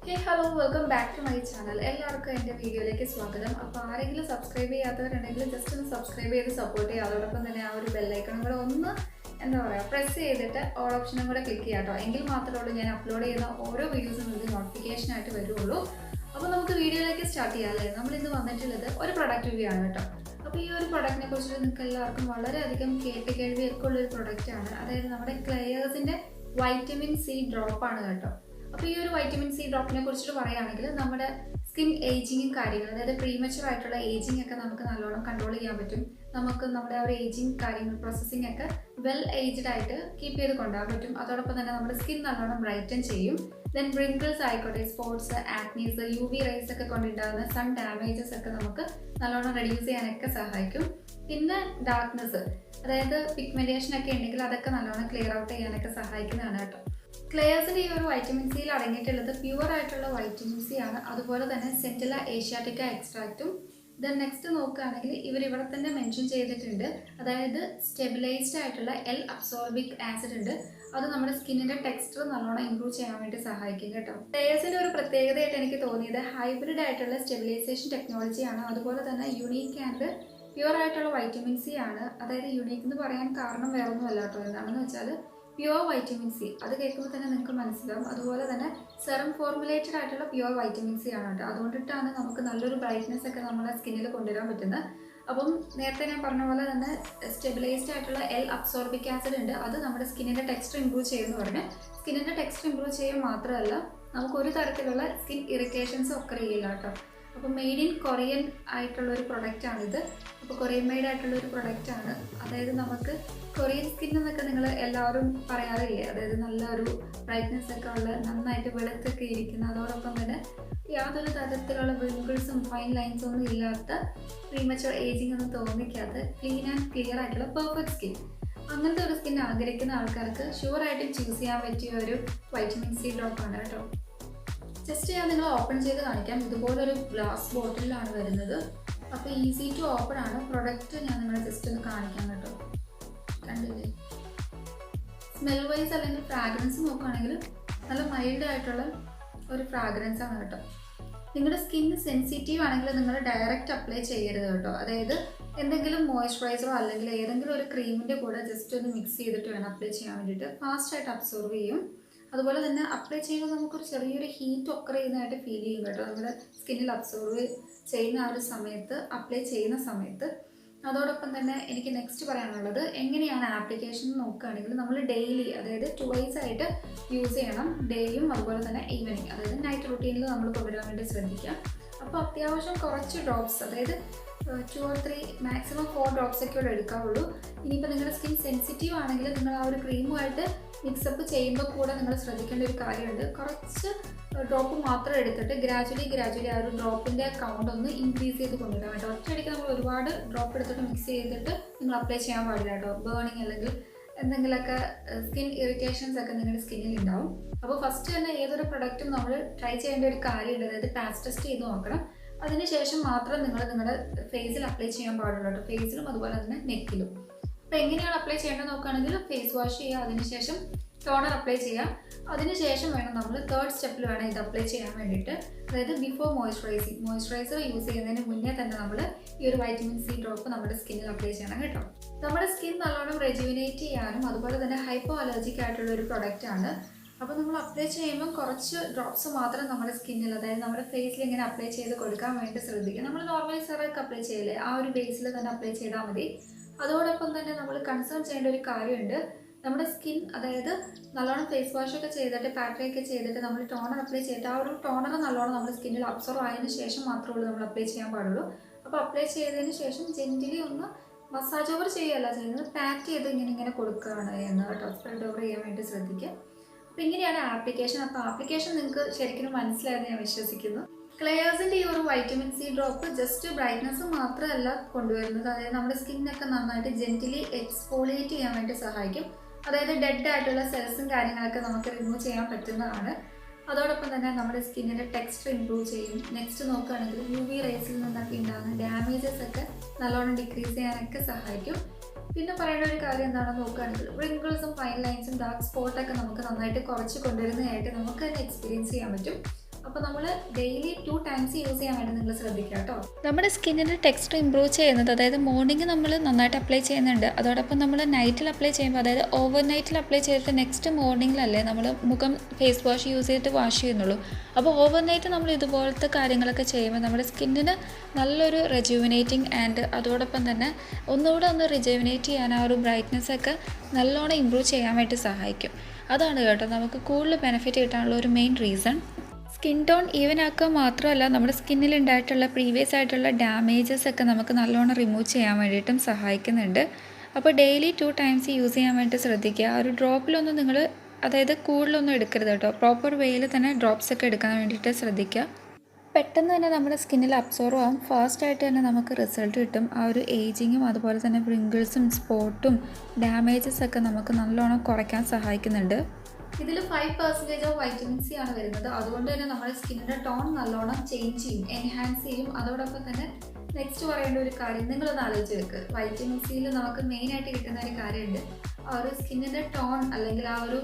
Hey hello welcome back to my channel. എല്ലാവർക്കും എൻ്റെ വീഡിയോയിലേക്ക് സ്വാഗതം. അപ്പോൾ ആരെങ്കിലും സബ്സ്ക്രൈബ് ചെയ്യാത്തവരുണ്ടെങ്കിൽ ജസ്റ്റ് ഒന്ന് സബ്സ്ക്രൈബ് ചെയ്ത് സപ്പോർട്ട് ചെയ്യുക. അതോടൊപ്പം തന്നെ ആ ഒരു ബെല്ലൈക്കണും കൂടെ ഒന്ന് പ്രസ് ചെയ്തിട്ട് ഓൾ ഓപ്ഷനും കൂടെ ക്ലിക്ക് ചെയ്യാം കേട്ടോ. എങ്കിൽ മാത്രമേ ഉള്ളൂ ഞാൻ അപ്ലോഡ് ചെയ്യുന്ന ഓരോ വീഡിയോസും നിങ്ങൾക്ക് നോട്ടിഫിക്കേഷൻ ആയിട്ട് വരുള്ളൂ. അപ്പോൾ നമുക്ക് വീഡിയോയിലേക്ക് സ്റ്റാർട്ട് ചെയ്യാം അല്ലേ. നമ്മളിന്ന് വന്നിട്ടുള്ളത് ഒരു പ്രൊഡക്റ്റ് റിവ്യൂ ആണ് കേട്ടോ. അപ്പോൾ ഈ ഒരു പ്രൊഡക്റ്റിനെ കുറിച്ചിട്ട് നിങ്ങൾക്ക് എല്ലാവർക്കും വളരെയധികം കേൾവിയൊക്കെ ഉള്ളൊരു പ്രൊഡക്റ്റാണ്. അതായത് നമ്മുടെ ക്ലെയേഴ്സിൻ്റെ വൈറ്റമിൻ സി ഡ്രോപ്പാണ് കേട്ടോ. അപ്പോൾ ഈ ഒരു വൈറ്റമിൻ സി ഡ്രോപ്പിനെ കുറിച്ചിട്ട് പറയുകയാണെങ്കിൽ നമ്മുടെ സ്കിൻ ഏജിങ്ങും കാര്യങ്ങൾ, അതായത് പ്രീമച്ചുർ ആയിട്ടുള്ള ഏജിങ് ഒക്കെ നമുക്ക് നല്ലോണം കൺട്രോൾ ചെയ്യാൻ പറ്റും. നമുക്ക് നമ്മുടെ ആ ഒരു ഏജിങ് കാര്യങ്ങൾ പ്രോസസ്സിംഗ് ഒക്കെ വെൽ ഏജ്ഡ് ആയിട്ട് കീപ്പ് ചെയ്ത് കൊണ്ടുപോകാൻ പറ്റും. അതോടൊപ്പം തന്നെ നമ്മുടെ സ്കിൻ നല്ലോണം ബ്രൈറ്റൻ ചെയ്യും. ദെൻ റിങ്കിൾസ് ആയിക്കോട്ടെ, സ്പോട്സ്, ആക്നീസ്, UV റേസ് ഒക്കെ കൊണ്ടുണ്ടാകുന്ന സൺ ഡാമേജസ് ഒക്കെ നമുക്ക് നല്ലോണം റെഡ്യൂസ് ചെയ്യാനൊക്കെ സഹായിക്കും. പിന്നെ ഡാർക്ക്നെസ്, അതായത് പിഗ്മെന്റേഷൻ ഒക്കെ ഉണ്ടെങ്കിൽ അതൊക്കെ നല്ലോണം ക്ലിയർ ഔട്ട് ചെയ്യാനൊക്കെ സഹായിക്കുന്നതാണ് കേട്ടോ. ക്ലെയേഴ്സിൻ്റെ ഈ ഒരു വൈറ്റമിൻ സിയിൽ അടങ്ങിയിട്ടുള്ളത് പ്യുവർ ആയിട്ടുള്ള വൈറ്റമിൻ സി ആണ്. അതുപോലെ തന്നെ സെന്റില ഏഷ്യാറ്റിക്ക എക്സ്ട്രാക്റ്റും. ദെൻ നെക്സ്റ്റ് നോക്കുകയാണെങ്കിൽ ഇവിടെ തന്നെ മെൻഷൻ ചെയ്തിട്ടുണ്ട്, അതായത് സ്റ്റെബിലൈസ്ഡ് ആയിട്ടുള്ള അബ്സോർബിക് ആസിഡ് ഉണ്ട്. അത് നമ്മുടെ സ്കിന്നിന്റെ ടെക്സ്ചർ നല്ലോണം ഇംപ്രൂവ് ചെയ്യാൻ വേണ്ടി സഹായിക്കും കേട്ടോ. ക്ലെയേഴ്സിന്റെ ഒരു പ്രത്യേകതയായിട്ട് എനിക്ക് തോന്നിയത് ഹൈബ്രിഡ് ആയിട്ടുള്ള സ്റ്റെബിലൈസേഷൻ ടെക്നോളജിയാണ്. അതുപോലെ തന്നെ യുണീക്ക് ആൻഡ് പ്യുവർ ആയിട്ടുള്ള വൈറ്റമിൻ സി ആണ്. അതായത് യുണീക്ക് എന്ന് പറയാൻ കാരണം വേറൊന്നുമല്ല കേട്ടോ. എന്താണെന്ന് വെച്ചാൽ പ്യുവർ വൈറ്റമിൻ സി, അത് കേൾക്കുമ്പോൾ തന്നെ നിങ്ങൾക്ക് മനസ്സിലാവും. അതുപോലെ തന്നെ സെറം ഫോർമുലേറ്റഡ് ആയിട്ടുള്ള പ്യുവർ വൈറ്റമിൻ സി ആണ് കേട്ടോ. അതുകൊണ്ടിട്ടാണ് നമുക്ക് നല്ലൊരു ബ്രൈറ്റ്നെസ് ഒക്കെ നമ്മുടെ സ്കിന്നിൽ കൊണ്ടുവരാൻ പറ്റുന്നത്. അപ്പം നേരത്തെ ഞാൻ പറഞ്ഞ പോലെ തന്നെ സ്റ്റെബിലൈസ്ഡ് ആയിട്ടുള്ള അബ്സോർബിക് ആസിഡ് ഉണ്ട്. അത് നമ്മുടെ സ്കിന്നിൻ്റെ ടെക്സ്ചർ ഇംപ്രൂവ് ചെയ്യുമെന്ന് പറഞ്ഞ് സ്കിന്നിൻ്റെ ടെക്സ്ചർ ഇംപ്രൂവ് ചെയ്യുക മാത്രമല്ല നമുക്ക് ഒരു തരത്തിലുള്ള സ്കിൻ ഇറിറ്റേഷൻസും ഒക്കെ ചെയ്യില്ല കേട്ടോ. അപ്പോൾ മെയ്ഡ് ഇൻ കൊറിയൻ ആയിട്ടുള്ള ഒരു പ്രൊഡക്റ്റാണിത്. അപ്പോൾ കൊറിയൻ മെയ്ഡ് ആയിട്ടുള്ള ഒരു പ്രൊഡക്റ്റാണ്. അതായത് നമുക്ക് കൊറിയൻ സ്കിൻ എന്നൊക്കെ നിങ്ങൾ എല്ലാവരും പറയാറില്ലേ, അതായത് നല്ലൊരു ബ്രൈറ്റ്നെസ് ഒക്കെ ഉള്ള, നന്നായിട്ട് വെളുത്തൊക്കെ ഇരിക്കുന്ന, അതോടൊപ്പം തന്നെ യാതൊരു തരത്തിലുള്ള റിങ്കിൾസും ഫൈൻ ലൈൻസും ഒന്നും ഇല്ലാത്ത, പ്രീമച്ചുർ ഏജിങ് ഒന്നും തോന്നിക്കാത്ത, ക്ലീൻ ആൻഡ് ക്ലിയർ ആയിട്ടുള്ള പെർഫെക്റ്റ് സ്കിൻ. അങ്ങനത്തെ ഒരു സ്കിൻ ആഗ്രഹിക്കുന്ന ആൾക്കാർക്ക് ഷുവറായിട്ടും ചൂസ് ചെയ്യാൻ പറ്റിയ ഒരു വൈറ്റമിൻ സി ഡ്രോപ്പാണ് കേട്ടോ. ജസ്റ്റ് ഞാൻ നിങ്ങൾ ഓപ്പൺ ചെയ്ത് കാണിക്കാം. ഇതുപോലൊരു ഗ്ലാസ് ബോട്ടിലാണ് വരുന്നത്. അപ്പോൾ ഈസി ടു ഓപ്പൺ ആണ്. പ്രൊഡക്റ്റ് ഞാൻ നിങ്ങളെ ജസ്റ്റ് ഒന്ന് കാണിക്കാം കേട്ടോ. കണ്ടില്ലേ, സ്മെൽ വൈസ് അല്ലെങ്കിൽ ഫ്രാഗ്രൻസ് നോക്കുകയാണെങ്കിൽ നല്ല മൈൽഡ് ആയിട്ടുള്ള ഒരു ഫ്രാഗ്രൻസ് ആണ് കേട്ടോ. നിങ്ങളുടെ സ്കിന്ന് സെൻസിറ്റീവ് ആണെങ്കിൽ നിങ്ങൾ ഡയറക്റ്റ് അപ്ലൈ ചെയ്യരുത് കേട്ടോ. അതായത് എന്തെങ്കിലും മോയ്സ്ചറൈസറോ അല്ലെങ്കിൽ ഏതെങ്കിലും ഒരു ക്രീമിൻ്റെ കൂടെ ജസ്റ്റ് ഒന്ന് മിക്സ് ചെയ്തിട്ട് വേണം അപ്ലൈ ചെയ്യാൻ വേണ്ടിയിട്ട്. ഫാസ്റ്റായിട്ട് അബ്സോർവ് ചെയ്യും. അതുപോലെ തന്നെ അപ്ലൈ ചെയ്യുമ്പോൾ നമുക്കൊരു ചെറിയൊരു ഹീറ്റ് ഒക്കെ ചെയ്യുന്നതായിട്ട് ഫീൽ ചെയ്യും കേട്ടോ, നമ്മുടെ സ്കിന്നിൽ അബ്സോർവ് ചെയ്യുന്ന ആ ഒരു സമയത്ത്, അപ്ലൈ ചെയ്യുന്ന സമയത്ത്. അതോടൊപ്പം തന്നെ എനിക്ക് നെക്സ്റ്റ് പറയാനുള്ളത്, എങ്ങനെയാണ് ആപ്ലിക്കേഷൻ നോക്കുകയാണെങ്കിൽ നമ്മൾ ഡെയിലി, അതായത് 2 ആയിട്ട് യൂസ് ചെയ്യണം. ഡേയും അതുപോലെ തന്നെ ഈവനിങ്, അതായത് നൈറ്റ് റുട്ടീനിൽ നമ്മൾ കൊണ്ടുവരാൻ വേണ്ടി ശ്രദ്ധിക്കാം. അപ്പോൾ അത്യാവശ്യം കുറച്ച് ഡ്രോപ്സ്, അതായത് 2 or 3 മാക്സിമം 4 ഡ്രോപ്സ് ഒക്കെ ഉള്ളൂ എടുക്കാവുള്ളൂ. ഇനിയിപ്പോൾ നിങ്ങളുടെ സ്കിൻ സെൻസിറ്റീവ് ആണെങ്കിൽ നിങ്ങൾ ആ ഒരു ക്രീമുമായിട്ട് മിക്സപ്പ് ചെയ്യുമ്പോൾ കൂടെ നിങ്ങൾ ശ്രദ്ധിക്കേണ്ട ഒരു കാര്യമുണ്ട്. കുറച്ച് ഡ്രോപ്പ് മാത്രം എടുത്തിട്ട് ഗ്രാജുവലി ആ ഒരു ഡ്രോപ്പിൻ്റെ കൗണ്ട് ഒന്ന് ഇൻക്രീസ് ചെയ്ത് കൊണ്ടുവരാൻ വേണ്ടി. ഒറ്റയടിക്ക് നമ്മൾ ഒരുപാട് ഡ്രോപ്പ് എടുത്തിട്ട് മിക്സ് ചെയ്തിട്ട് നിങ്ങൾ അപ്ലൈ ചെയ്യാൻ പാടില്ല കേട്ടോ. ബേണിങ് അല്ലെങ്കിൽ എന്തെങ്കിലുമൊക്കെ സ്കിൻ ഇറിറ്റേഷൻസ് ഒക്കെ നിങ്ങളുടെ സ്കിന്നിൽ ഉണ്ടാവും. അപ്പോൾ ഫസ്റ്റ് തന്നെ ഏതൊരു പ്രൊഡക്റ്റും നമ്മൾ ട്രൈ ചെയ്യേണ്ട ഒരു കാര്യമുണ്ട്, അതായത് പാച്ച് ടെസ്റ്റ് ചെയ്ത് നോക്കണം. അതിനുശേഷം മാത്രം നിങ്ങൾ നിങ്ങളുടെ ഫേസിൽ അപ്ലൈ ചെയ്യാൻ പാടുള്ളൂ കേട്ടോ. ഫേസിലും അതുപോലെ തന്നെ നെക്കിലും. അപ്പോൾ എങ്ങനെയാണ് അപ്ലൈ ചെയ്യേണ്ടത് നോക്കുകയാണെങ്കിൽ ഫേസ് വാഷ് ചെയ്യുക, അതിനുശേഷം ടോണർ അപ്ലൈ ചെയ്യുക. അതിനുശേഷം വേണം നമ്മൾ 3rd സ്റ്റെപ്പിൽ വേണം ഇത് അപ്ലൈ ചെയ്യാൻ വേണ്ടിയിട്ട്, അതായത് ബിഫോർ മോയ്സ്ചറൈസിങ്. മോയ്സ്ചറൈസർ യൂസ് ചെയ്യുന്നതിന് മുന്നേ തന്നെ നമ്മൾ ഈ ഒരു വൈറ്റമിൻ സി ഡ്രോപ്പ് നമ്മുടെ സ്കിന്നിൽ അപ്ലൈ ചെയ്യണം കേട്ടോ. നമ്മുടെ സ്കിൻ നല്ലോണം റെജുവിനേറ്റ് ചെയ്യാനും അതുപോലെ തന്നെ ഹൈപ്പോ അലർജിക് ആയിട്ടുള്ള ഒരു പ്രൊഡക്റ്റാണ്. അപ്പോൾ നമ്മൾ അപ്ലൈ ചെയ്യുമ്പോൾ കുറച്ച് ഡ്രോപ്സ് മാത്രം നമ്മുടെ സ്കിന്നിൽ, അതായത് നമ്മുടെ ഫേസിൽ ഇങ്ങനെ അപ്ലൈ ചെയ്ത് കൊടുക്കാൻ വേണ്ടി ശ്രദ്ധിക്കുക. നമ്മൾ നോർമലി സെറൊക്കെ അപ്ലൈ ചെയ്യില്ലേ, ആ ഒരു ബേസിൽ തന്നെ അപ്ലൈ ചെയ്താൽ മതി. അതോടൊപ്പം തന്നെ നമ്മൾ കൺസേൺ ചെയ്യേണ്ട ഒരു കാര്യമുണ്ട്, നമ്മുടെ സ്കിൻ, അതായത് നല്ലോണം ഫേസ് വാഷ് ഒക്കെ ചെയ്തിട്ട് പാറ്റയൊക്കെ ചെയ്തിട്ട് നമ്മൾ ടോണർ അപ്ലൈ ചെയ്തിട്ട് ആ ഒരു ടോണർ നല്ലോണം നമ്മുടെ സ്കിന്നിൽ അബ്സോർവ് ആയതിനു ശേഷം മാത്രമേ ഉള്ളൂ നമ്മൾ അപ്ലൈ ചെയ്യാൻ പാടുള്ളൂ. അപ്പോൾ അപ്ലൈ ചെയ്തതിന് ശേഷം ജെന്റിലി ഒന്ന് മസാജ് ഓവർ ചെയ്യുകയല്ല ചെയ്യുന്നത്, പാറ്റ് ചെയ്ത് ഇങ്ങനെ കൊടുക്കുകയാണ് എന്ന് കേട്ടോ. സ്പ്രെഡ് ഓവർ ചെയ്യാൻ വേണ്ടി ശ്രദ്ധിക്കുക. അപ്പോൾ ഇങ്ങനെയാണ് ആപ്ലിക്കേഷൻ. അപ്പോൾ ആപ്ലിക്കേഷൻ നിങ്ങൾക്ക് ശരിക്കും മനസ്സിലായെന്ന് ഞാൻ വിശ്വസിക്കുന്നു. ക്ലെയേഴ്സിൻ്റെ ഈ ഒരു vitamin C drop just brightness മാത്രമല്ല കൊണ്ടുവരുന്നത്, അതായത് നമ്മുടെ സ്കിന്നൊക്കെ നന്നായിട്ട് ജെന്റിലി എക്സ്ഫോളിയേറ്റ് ചെയ്യാൻ വേണ്ടി സഹായിക്കും. അതായത് ഡെഡ് ആയിട്ടുള്ള സെൽസും കാര്യങ്ങളൊക്കെ നമുക്ക് റിമൂവ് ചെയ്യാൻ പറ്റുന്നതാണ്. അതോടൊപ്പം തന്നെ നമ്മുടെ സ്കിന്നിൻ്റെ ടെക്സ്ചർ ഇംപ്രൂവ് ചെയ്യും. നെക്സ്റ്റ് നോക്കുകയാണെങ്കിൽ UV റേസിൽ നിന്നൊക്കെ ഉണ്ടാകുന്ന ഡാമേജസ് ഒക്കെ നല്ലോണം ഡിക്രീസ് ചെയ്യാനൊക്കെ സഹായിക്കും. പിന്നെ പറയേണ്ട ഒരു കാര്യം എന്താണെന്ന് നോക്കുകയാണെങ്കിൽ റിങ്കിൾസും ഫൈൻ ലൈൻസും ഡാർക്ക് സ്പോട്ടൊക്കെ നമുക്ക് നന്നായിട്ട് കുറച്ച് കൊണ്ടുവരുന്നതായിട്ട് നമുക്ക് തന്നെ എക്സ്പീരിയൻസ് ചെയ്യാൻ പറ്റും. അപ്പോൾ നമ്മൾ ഡെയിലി 2 ടൈംസ് യൂസ് ചെയ്യാൻ വേണ്ടി നിങ്ങൾ ശ്രദ്ധിക്കുക കേട്ടോ. നമ്മുടെ സ്കിന്നിൻ്റെ ടെക്സ്ചർ ഇമ്പ്രൂവ് ചെയ്യുന്നത്, അതായത് മോർണിംഗ് നമ്മൾ നന്നായിട്ട് അപ്ലൈ ചെയ്യുന്നുണ്ട്, അതോടൊപ്പം നമ്മൾ നൈറ്റിൽ അപ്ലൈ ചെയ്യുമ്പോൾ, അതായത് ഓവർ നൈറ്റിൽ അപ്ലൈ ചെയ്തിട്ട് നെക്സ്റ്റ് മോർണിംഗിലല്ലേ നമ്മൾ മുഖം ഫേസ് വാഷ് യൂസ് ചെയ്തിട്ട് വാഷ് ചെയ്യുന്നുള്ളൂ. അപ്പോൾ ഓവർ നൈറ്റ് നമ്മൾ ഇതുപോലത്തെ കാര്യങ്ങളൊക്കെ ചെയ്യുമ്പോൾ നമ്മുടെ സ്കിന്നിന് നല്ലൊരു റെജുവിനേറ്റിംഗ് ആൻഡ് അതോടൊപ്പം തന്നെ ഒന്നുകൂടെ ഒന്ന് റിജുവിനേറ്റ് ചെയ്യാൻ ആ ഒരു ബ്രൈറ്റ്നെസ് ഒക്കെ നല്ലോണം ഇമ്പ്രൂവ് ചെയ്യാൻ വേണ്ടി സഹായിക്കും. അതാണ് കേട്ടോ നമുക്ക് കൂടുതൽ ബെനിഫിറ്റ് കിട്ടാനുള്ള ഒരു main reason. Skin tone even ആക്കുക മാത്രമല്ല, നമ്മുടെ സ്കിന്നിൽ ഉണ്ടായിട്ടുള്ള പ്രീവിയസ് ആയിട്ടുള്ള ഡാമേജസ് ഒക്കെ നമുക്ക് നല്ലോണം റിമൂവ് ചെയ്യാൻ വേണ്ടിയിട്ടും സഹായിക്കുന്നുണ്ട്. അപ്പോൾ ഡെയിലി 2 ടൈംസ് യൂസ് ചെയ്യാൻ വേണ്ടി ശ്രദ്ധിക്കുക. ആ ഒരു ഡ്രോപ്പിലൊന്നും നിങ്ങൾ, അതായത് കൂടുതലൊന്നും എടുക്കരുത് കേട്ടോ. പ്രോപ്പർ വേയിൽ തന്നെ ഡ്രോപ്സ് ഒക്കെ എടുക്കാൻ വേണ്ടിയിട്ട് ശ്രദ്ധിക്കുക. പെട്ടെന്ന് തന്നെ നമ്മുടെ സ്കിന്നിൽ അബ്സോർവ് ആവും, ഫാസ്റ്റായിട്ട് തന്നെ നമുക്ക് റിസൾട്ട് കിട്ടും. ആ ഒരു ഏജിങ്ങും അതുപോലെ തന്നെ പ്രിങ്കിൾസും സ്പോട്ടും ഡാമേജസ് ഒക്കെ നമുക്ക് നല്ലോണം കുറയ്ക്കാൻ സഹായിക്കുന്നുണ്ട്. ഇതിൽ 5% ഓഫ് വൈറ്റമിൻ സി ആണ് വരുന്നത്. അതുകൊണ്ട് തന്നെ നമ്മുടെ സ്കിന്നിൻ്റെ ടോൺ നല്ലോണം ചേഞ്ച് ചെയ്യും, എൻഹാൻസ് ചെയ്യും. അതോടൊപ്പം തന്നെ നെക്സ്റ്റ് പറയേണ്ട ഒരു കാര്യം നിങ്ങളൊന്ന് ആലോചിച്ച് വെക്ക്. വൈറ്റമിൻ സിയിൽ നമുക്ക് മെയിനായിട്ട് കിട്ടുന്ന ഒരു കാര്യമുണ്ട്, ആ ഒരു സ്കിന്നിൻ്റെ ടോൺ അല്ലെങ്കിൽ ആ ഒരു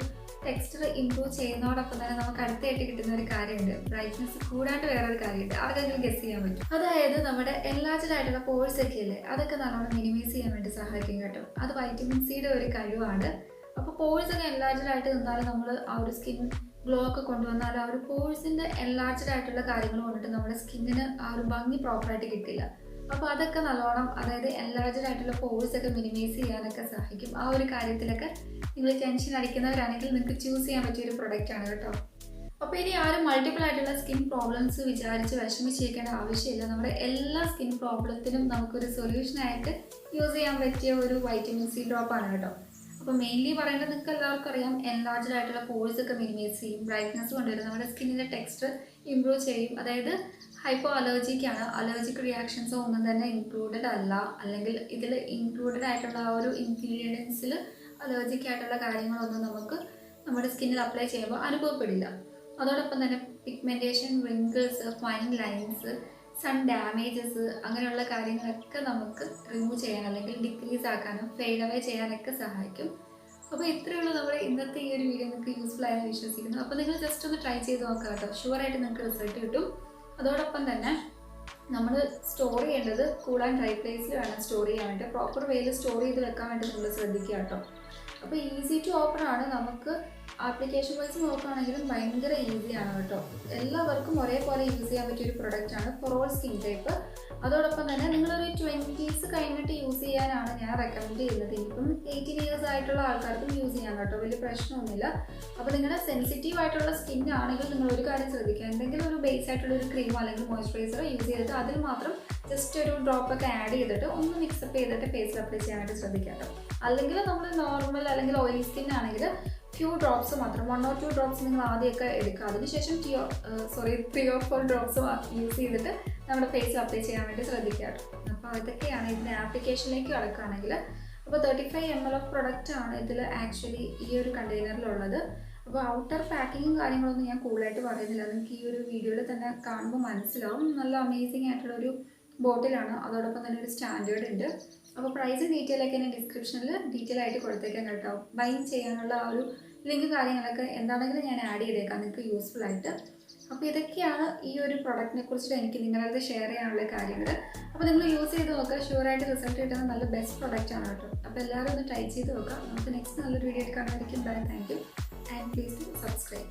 ടെക്സ്ചർ ഇമ്പ്രൂവ് ചെയ്യുന്നതോടൊപ്പം തന്നെ നമുക്ക് അടുത്തായിട്ട് കിട്ടുന്ന ഒരു കാര്യമുണ്ട്, ബ്രൈറ്റ്നസ് കൂടാണ്ട് വേറൊരു കാര്യമുണ്ട്. അതെങ്കിലും ഗസ് ചെയ്യാൻ പറ്റും. അതായത് നമ്മുടെ എൻലാർജ്ഡ് ആയിട്ടുള്ള പോഴ്സ് ഒക്കെ ഇല്ലേ, അതൊക്കെ നല്ലോണം മിനിമൈസ് ചെയ്യാൻ വേണ്ടി സഹായിക്കും കേട്ടോ. അത് വൈറ്റമിൻ സിയുടെ ഒരു കഴിവാണ്. അപ്പോൾ പോഴ്സ് ഒക്കെ എൻലാർജ്ഡ് ആയിട്ട് നിന്നാലും നമ്മൾ ആ ഒരു സ്കിൻ ഗ്ലോ ഒക്കെ കൊണ്ടുവന്നാൽ ആ ഒരു പോഴ്സിൻ്റെ എൻലാർജ്ഡ് ആയിട്ടുള്ള കാര്യങ്ങൾ കൊണ്ടിട്ട് നമ്മുടെ സ്കിന്നിന് ആ ഒരു ഭംഗി പ്രോപ്പറായിട്ട് കിട്ടില്ല. അപ്പോൾ അതൊക്കെ നല്ലോണം, അതായത് എൻലാർജ്ഡ് ആയിട്ടുള്ള പോഴ്സ് ഒക്കെ മിനിമൈസ് ചെയ്യാനൊക്കെ സഹായിക്കും. ആ ഒരു കാര്യത്തിലൊക്കെ നിങ്ങൾ ടെൻഷൻ അടിക്കുന്നവരാണെങ്കിൽ നിങ്ങൾക്ക് ചൂസ് ചെയ്യാൻ പറ്റിയൊരു പ്രൊഡക്റ്റാണ് കേട്ടോ. അപ്പോൾ ഇനി ആരും മൾട്ടിപ്പിൾ ആയിട്ടുള്ള സ്കിൻ പ്രോബ്ലംസ് വിചാരിച്ച് വിഷമിച്ചിരിക്കേണ്ട ആവശ്യമില്ല. നമ്മുടെ എല്ലാ സ്കിൻ പ്രോബ്ലത്തിനും നമുക്കൊരു സൊല്യൂഷനായിട്ട് യൂസ് ചെയ്യാൻ പറ്റിയ ഒരു വൈറ്റമിൻ സി ഡ്രോപ്പാണ് കേട്ടോ. അപ്പോൾ മെയിൻലി പറയേണ്ടത് നിങ്ങൾക്ക് എല്ലാവർക്കും അറിയാം, എൻലാർജ്ഡ് ആയിട്ടുള്ള പോഴ്സ് ഒക്കെ മിനിമൈസ് ചെയ്യും, ബ്രൈറ്റ്നസ് കൊണ്ടുവരും, നമ്മുടെ സ്കിന്നിൻ്റെ ടെക്സ്ചർ ഇമ്പ്രൂവ് ചെയ്യും. അതായത് ഹൈപ്പോ അലർജിക്കാണ്, അലർജിക് റിയാക്ഷൻസോ ഒന്നും തന്നെ ഇൻക്ലൂഡഡ് അല്ല, അല്ലെങ്കിൽ ഇതിൽ ഇൻക്ലൂഡഡ് ആയിട്ടുള്ള ആ ഒരു ഇൻഗ്രീഡിയൻസിൽ അലർജിക് ആയിട്ടുള്ള കാര്യങ്ങളൊന്നും നമുക്ക് നമ്മുടെ സ്കിന്നിൽ അപ്ലൈ ചെയ്യുമ്പോൾ അനുഭവപ്പെടില്ല. അതോടൊപ്പം തന്നെ pigmentation, wrinkles, fine lines, sun damages അങ്ങനെയുള്ള കാര്യങ്ങളൊക്കെ നമുക്ക് റിമൂവ് ചെയ്യാൻ അല്ലെങ്കിൽ ഡിക്രീസ് ആക്കാനും ഫെയ്ഡ് അവേ ചെയ്യാനൊക്കെ സഹായിക്കും. അപ്പോൾ ഇത്രയുള്ള നമ്മുടെ ഇന്നത്തെ ഈ ഒരു വീഡിയോ നിങ്ങൾക്ക് യൂസ്ഫുൾ ആയെന്ന് വിശ്വസിക്കുന്നു. അപ്പോൾ നിങ്ങൾ ജസ്റ്റ് ഒന്ന് ട്രൈ ചെയ്ത് നോക്കുക കേട്ടോ, ഷുവറായിട്ട് നിങ്ങൾക്ക് റിസൾട്ട് കിട്ടും. അതോടൊപ്പം തന്നെ നമ്മൾ സ്റ്റോർ ചെയ്യേണ്ടത് കൂൾ ആൻഡ് ഡ്രൈ പ്ലേസിൽ വേണം സ്റ്റോർ ചെയ്യാൻ വേണ്ടി. പ്രോപ്പർ വേയിൽ സ്റ്റോർ ചെയ്ത് വെക്കാൻ വേണ്ടി നിങ്ങൾ ശ്രദ്ധിക്കുക കേട്ടോ. അപ്പോൾ ഈസി ടു ഓപ്പൺ ആണ്. നമുക്ക് ആപ്ലിക്കേഷൻ വൈസ് നോക്കുകയാണെങ്കിലും ഭയങ്കര ഈസിയാണ് കേട്ടോ. എല്ലാവർക്കും ഒരേപോലെ യൂസ് ചെയ്യാൻ പറ്റിയൊരു പ്രൊഡക്റ്റാണ് ഫോർ ഓൾ സ്കിൻ ടൈപ്പ്. അതോടൊപ്പം തന്നെ നിങ്ങളൊരു 20s കഴിഞ്ഞിട്ട് യൂസ് ചെയ്യാനാണ് ഞാൻ റെക്കമെൻഡ് ചെയ്യുന്നത്. ഇപ്പം 18 years ആയിട്ടുള്ള ആൾക്കാർക്കും യൂസ് ചെയ്യാൻ കേട്ടോ, വലിയ പ്രശ്നമൊന്നുമില്ല. അപ്പോൾ നിങ്ങളുടെ സെൻസിറ്റീവ് ആയിട്ടുള്ള സ്കിൻ ആണെങ്കിൽ നിങ്ങൾ ഒരു കാര്യം ശ്രദ്ധിക്കുക, എന്തെങ്കിലും ഒരു ബേസ് ആയിട്ടുള്ള ഒരു ക്രീമോ അല്ലെങ്കിൽ മോയ്സ്ചറൈസറോ യൂസ് ചെയ്തിട്ട് അതിൽ മാത്രം ജസ്റ്റ് ഒരു ഡ്രോപ്പൊക്കെ ആഡ് ചെയ്തിട്ട് ഒന്ന് മിക്സപ്പ് ചെയ്തിട്ട് ഫേസിൽ അപ്ലൈ ചെയ്യാൻ വേണ്ടി ശ്രദ്ധിക്കുക കേട്ടോ. അല്ലെങ്കിൽ നമ്മൾ നോർമൽ അല്ലെങ്കിൽ ഓയിലി സ്കിൻ ആണെങ്കിൽ ഫ്യൂ ഡ്രോപ്സ് മാത്രം, 1 or 2 ഡ്രോപ്സ് നിങ്ങൾ ആദ്യമൊക്കെ എടുക്കുക. അതിനുശേഷം 3 or 4 ഡ്രോപ്സ് യൂസ് ചെയ്തിട്ട് നമ്മുടെ ഫേസിൽ അപ്ലൈ ചെയ്യാൻ വേണ്ടി ശ്രദ്ധിക്കുക കേട്ടോ. അപ്പോൾ അതൊക്കെയാണ് ഇതിൻ്റെ ആപ്ലിക്കേഷനിലേക്ക് കിടക്കുകയാണെങ്കിൽ. അപ്പോൾ 35 ml ഓഫ് പ്രൊഡക്റ്റ് ആണ് ഇതിൽ ആക്ച്വലി ഈ ഒരു കണ്ടെയ്നറിലുള്ളത്. അപ്പോൾ ഔട്ടർ പാക്കിങ്ങും കാര്യങ്ങളൊന്നും ഞാൻ കൂടുതലായിട്ട് പറയുന്നില്ല, നിങ്ങൾക്ക് ഈ ഒരു വീഡിയോയിൽ തന്നെ കാണുമ്പോൾ മനസ്സിലാവും. നല്ല അമേസിങ് ആയിട്ടുള്ളൊരു ബോട്ടിലാണ്, അതോടൊപ്പം തന്നെ ഒരു സ്റ്റാൻഡേർഡ് ഉണ്ട്. അപ്പോൾ പ്രൈസും ഡീറ്റെയിലൊക്കെ ഞാൻ ഡിസ്ക്രിപ്ഷനിൽ ഡീറ്റെയിൽ ആയിട്ട് കൊടുത്തേക്കാൻ കേട്ടോ. ബൈ ചെയ്യാനുള്ള ആ ഒരു ലിങ്ക് കാര്യങ്ങളൊക്കെ എന്താണെങ്കിലും ഞാൻ ആഡ് ചെയ്തേക്കാം നിങ്ങൾക്ക് യൂസ്ഫുൾ ആയിട്ട്. അപ്പോൾ ഇതൊക്കെയാണ് ഈ ഒരു പ്രൊഡക്റ്റിനെ കുറിച്ചിട്ട് എനിക്ക് നിങ്ങളത് ഷെയർ ചെയ്യാനുള്ള കാര്യങ്ങൾ. അപ്പോൾ നിങ്ങൾ യൂസ് ചെയ്ത് നോക്കുക, ഷുവറായിട്ട് റിസൾട്ട് കിട്ടുന്ന നല്ല ബെസ്റ്റ് പ്രൊഡക്റ്റാണ് കേട്ടോ. അപ്പോൾ എല്ലാവരും ഒന്ന് ട്രൈ ചെയ്ത് നോക്കാം. നമുക്ക് നെക്സ്റ്റ് നല്ലൊരു വീഡിയോ കാണുമായിരിക്കും. Bye, thank you and please subscribe.